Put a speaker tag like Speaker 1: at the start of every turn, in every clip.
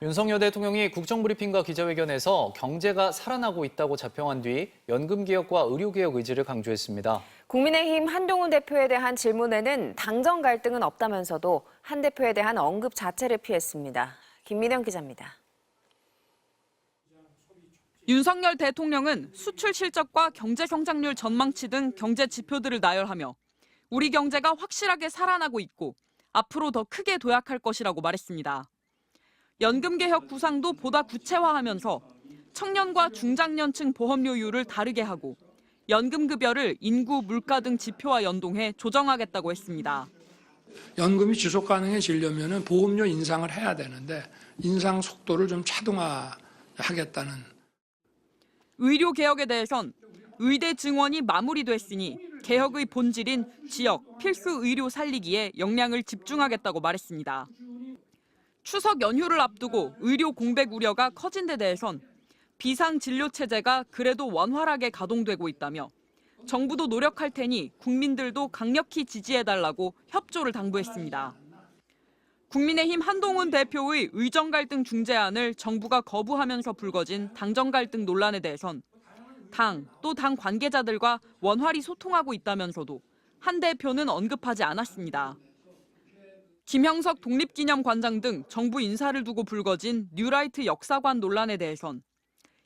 Speaker 1: 윤석열 대통령이 국정브리핑과 기자회견에서 경제가 살아나고 있다고 자평한 뒤 연금개혁과 의료개혁 의지를 강조했습니다.
Speaker 2: 국민의힘 한동훈 대표에 대한 질문에는 당정 갈등은 없다면서도 한 대표에 대한 언급 자체를 피했습니다. 김민영 기자입니다.
Speaker 3: 윤석열 대통령은 수출 실적과 경제 성장률 전망치 등 경제 지표들을 나열하며 우리 경제가 확실하게 살아나고 있고 앞으로 더 크게 도약할 것이라고 말했습니다. 연금개혁 구상도 보다 구체화하면서 청년과 중장년층 보험료율을 다르게 하고 연금급여를 인구, 물가 등 지표와 연동해 조정하겠다고 했습니다.
Speaker 4: 연금이 지속 가능해지려면 보험료 인상을 해야 되는데 인상 속도를 좀 차등화하겠다는.
Speaker 3: 의료개혁에 대해선 의대 증원이 마무리됐으니 개혁의 본질인 지역, 필수 의료 살리기에 역량을 집중하겠다고 말했습니다. 추석 연휴를 앞두고 의료 공백 우려가 커진 데 대해선 비상진료체제가 그래도 원활하게 가동되고 있다며 정부도 노력할 테니 국민들도 강력히 지지해달라고 협조를 당부했습니다. 국민의힘 한동훈 대표의 의정 갈등 중재안을 정부가 거부하면서 불거진 당정 갈등 논란에 대해선 또 당 관계자들과 원활히 소통하고 있다면서도 한 대표는 언급하지 않았습니다. 김형석 독립기념관장 등 정부 인사를 두고 불거진 뉴라이트 역사관 논란에 대해선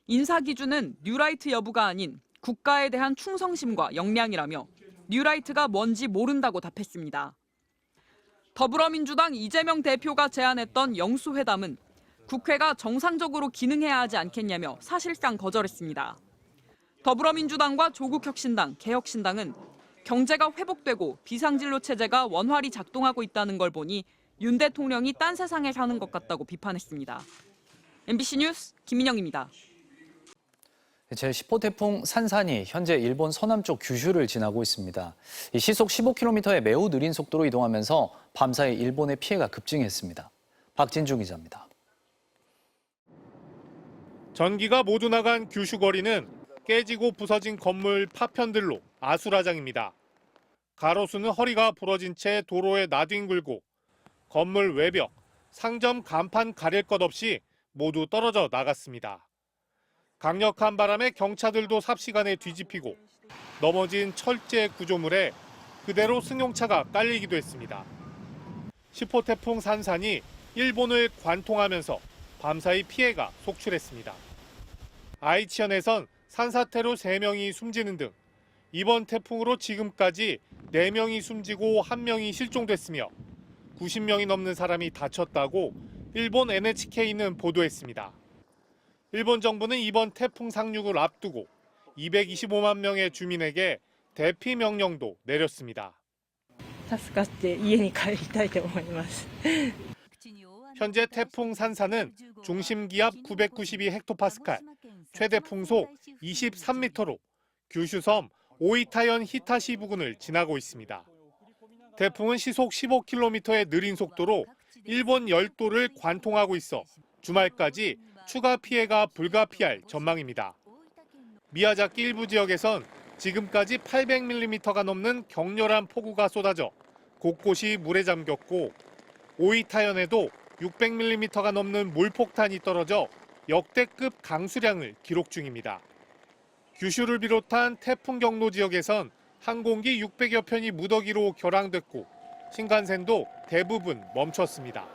Speaker 3: 인사 기준은 뉴라이트 여부가 아닌 국가에 대한 충성심과 역량이라며 뉴라이트가 뭔지 모른다고 답했습니다. 더불어민주당 이재명 대표가 제안했던 영수회담은 국회가 정상적으로 기능해야 하지 않겠냐며 사실상 거절했습니다. 더불어민주당과 조국혁신당, 개혁신당은 경제가 회복되고 비상진료 체제가 원활히 작동하고 있다는 걸 보니 윤 대통령이 딴 세상에 사는 것 같다고 비판했습니다. MBC 뉴스 김민영입니다.
Speaker 1: 제10호 태풍 산산이 현재 일본 서남쪽 규슈를 지나고 있습니다. 시속 15km의 매우 느린 속도로 이동하면서 밤사이 일본의 피해가 급증했습니다. 박진주 기자입니다.
Speaker 5: 전기가 모두 나간 규슈 거리는 깨지고 부서진 건물 파편들로 아수라장입니다. 가로수는 허리가 부러진 채 도로에 나뒹굴고 건물 외벽, 상점 간판 가릴 것 없이 모두 떨어져 나갔습니다. 강력한 바람에 경차들도 삽시간에 뒤집히고 넘어진 철제 구조물에 그대로 승용차가 깔리기도 했습니다. 10호 태풍 산산이 일본을 관통하면서 밤사이 피해가 속출했습니다. 아이치현에선 산사태로 3명이 숨지는 등 이번 태풍으로 지금까지 4명이 숨지고 1명이 실종됐으며 90명이 넘는 사람이 다쳤다고 일본 NHK는 보도했습니다. 일본 정부는 이번 태풍 상륙을 앞두고 225만 명의 주민에게 대피 명령도 내렸습니다. 현재 태풍 산산은 중심 기압 992헥토파스칼, 최대 풍속 23m로 규슈섬 오이타현 히타시 부근을 지나고 있습니다. 태풍은 시속 15km의 느린 속도로 일본 열도를 관통하고 있어 주말까지 추가 피해가 불가피할 전망입니다. 미야자키 일부 지역에선 지금까지 800mm가 넘는 격렬한 폭우가 쏟아져 곳곳이 물에 잠겼고 오이타현에도 600mm가 넘는 물폭탄이 떨어져 역대급 강수량을 기록 중입니다. 규슈를 비롯한 태풍 경로 지역에선 항공기 600여 편이 무더기로 결항됐고 신칸센도 대부분 멈췄습니다.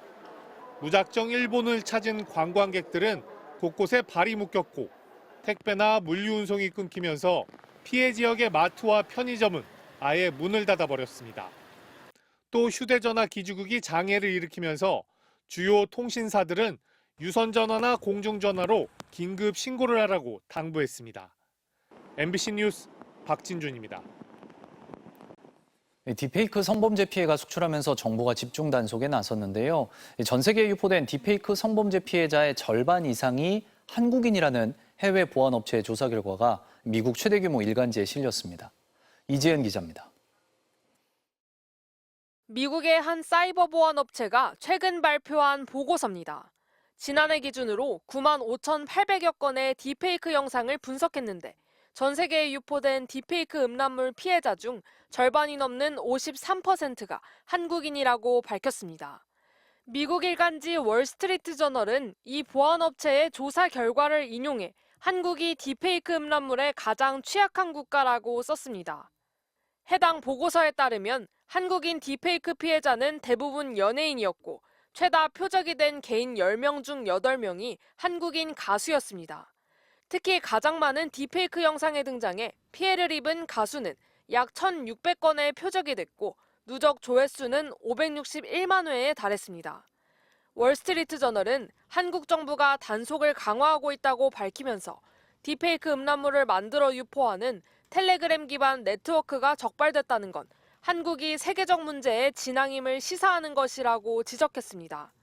Speaker 5: 무작정 일본을 찾은 관광객들은 곳곳에 발이 묶였고 택배나 물류 운송이 끊기면서 피해 지역의 마트와 편의점은 아예 문을 닫아버렸습니다. 또 휴대전화 기지국이 장애를 일으키면서 주요 통신사들은 유선전화나 공중전화로 긴급 신고를 하라고 당부했습니다. MBC 뉴스 박진준입니다.
Speaker 1: 딥페이크 성범죄 피해가 속출하면서 정부가 집중 단속에 나섰는데요. 전 세계에 유포된 딥페이크 성범죄 피해자의 절반 이상이 한국인이라는 해외 보안업체의 조사 결과가 미국 최대 규모 일간지에 실렸습니다. 이재은 기자입니다.
Speaker 6: 미국의 한 사이버 보안 업체가 최근 발표한 보고서입니다. 지난해 기준으로 95,800여 건의 딥페이크 영상을 분석했는데 전 세계에 유포된 딥페이크 음란물 피해자 중 절반이 넘는 53%가 한국인이라고 밝혔습니다. 미국 일간지 월스트리트 저널은 이 보안업체의 조사 결과를 인용해 한국이 딥페이크 음란물에 가장 취약한 국가라고 썼습니다. 해당 보고서에 따르면 한국인 딥페이크 피해자는 대부분 연예인이었고 최다 표적이 된 개인 10명 중 8명이 한국인 가수였습니다. 특히 가장 많은 딥페이크 영상에 등장해 피해를 입은 가수는 약 1,600건의 표적이 됐고 누적 조회수는 561만 회에 달했습니다. 월스트리트 저널은 한국 정부가 단속을 강화하고 있다고 밝히면서 딥페이크 음란물을 만들어 유포하는 텔레그램 기반 네트워크가 적발됐다는 건 한국이 세계적 문제의 진앙임을 시사하는 것이라고 지적했습니다.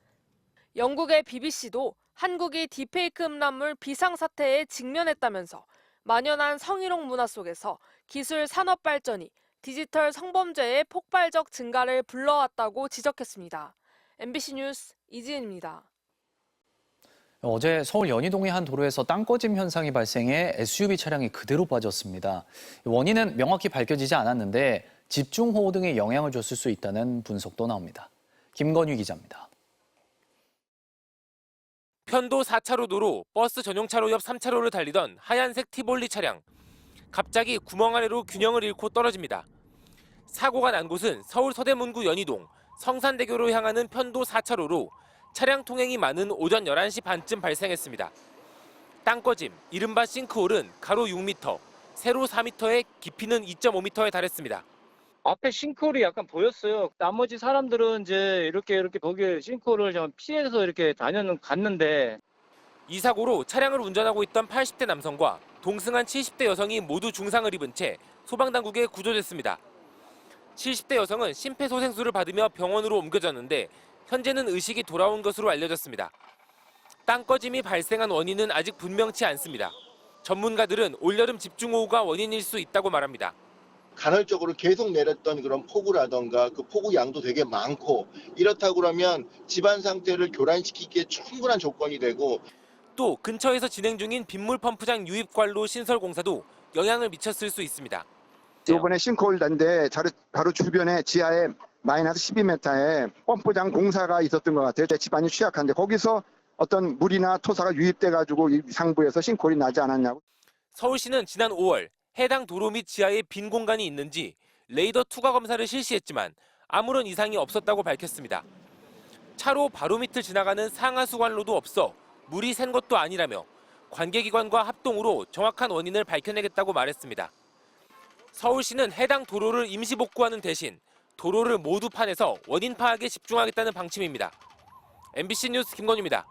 Speaker 6: 영국의 BBC도 한국이 딥페이크 음란물 비상사태에 직면했다면서 만연한 성희롱 문화 속에서 기술 산업 발전이 디지털 성범죄의 폭발적 증가를 불러왔다고 지적했습니다. MBC 뉴스 이지은입니다.
Speaker 1: 어제 서울 연희동의 한 도로에서 땅 꺼짐 현상이 발생해 SUV 차량이 그대로 빠졌습니다. 원인은 명확히 밝혀지지 않았는데 집중호우 등에 영향을 줬을 수 있다는 분석도 나옵니다. 김건유 기자입니다.
Speaker 7: 편도 4차로 도로 버스 전용차로 옆 3차로를 달리던 하얀색 티볼리 차량. 갑자기 구멍 아래로 균형을 잃고 떨어집니다. 사고가 난 곳은 서울 서대문구 연희동 성산대교로 향하는 편도 4차로로 차량 통행이 많은 오전 11시 반쯤 발생했습니다. 땅꺼짐, 이른바 싱크홀은 가로 6m, 세로 4m에 깊이는 2.5m에 달했습니다.
Speaker 8: 앞에 싱크홀이 약간 보였어요. 나머지 사람들은 이제 이렇게 거기에 싱크홀을 좀 피해서 이렇게 갔는데
Speaker 7: 이 사고로 차량을 운전하고 있던 80대 남성과 동승한 70대 여성이 모두 중상을 입은 채 소방당국에 구조됐습니다. 70대 여성은 심폐소생술을 받으며 병원으로 옮겨졌는데 현재는 의식이 돌아온 것으로 알려졌습니다. 땅꺼짐이 발생한 원인은 아직 분명치 않습니다. 전문가들은 올여름 집중호우가 원인일 수 있다고 말합니다.
Speaker 9: 간헐적으로 계속 내렸던 그런 폭우라던가 그 폭우 양도 되게 많고 이렇다고 그러면 집안 상태를 교란시키기에 충분한 조건이 되고
Speaker 7: 또 근처에서 진행 중인 빗물 펌프장 유입관로 신설 공사도 영향을 미쳤을 수 있습니다.
Speaker 10: 이번에 싱크홀 단데 바로 주변에 지하에 마이너스 12m에 펌프장 공사가 있었던 것 같아요. 제 집안이 취약한데 거기서 어떤 물이나 토사가 유입돼가지고 상부에서 싱크홀이 나지 않았냐고.
Speaker 7: 서울시는 지난 5월 해당 도로 및 지하에 빈 공간이 있는지 레이더 투과 검사를 실시했지만 아무런 이상이 없었다고 밝혔습니다. 차로 바로 밑을 지나가는 상하수 관로도 없어 물이 샌 것도 아니라며 관계기관과 합동으로 정확한 원인을 밝혀내겠다고 말했습니다. 서울시는 해당 도로를 임시 복구하는 대신 도로를 모두 파내서 원인 파악에 집중하겠다는 방침입니다. MBC 뉴스 김건유입니다.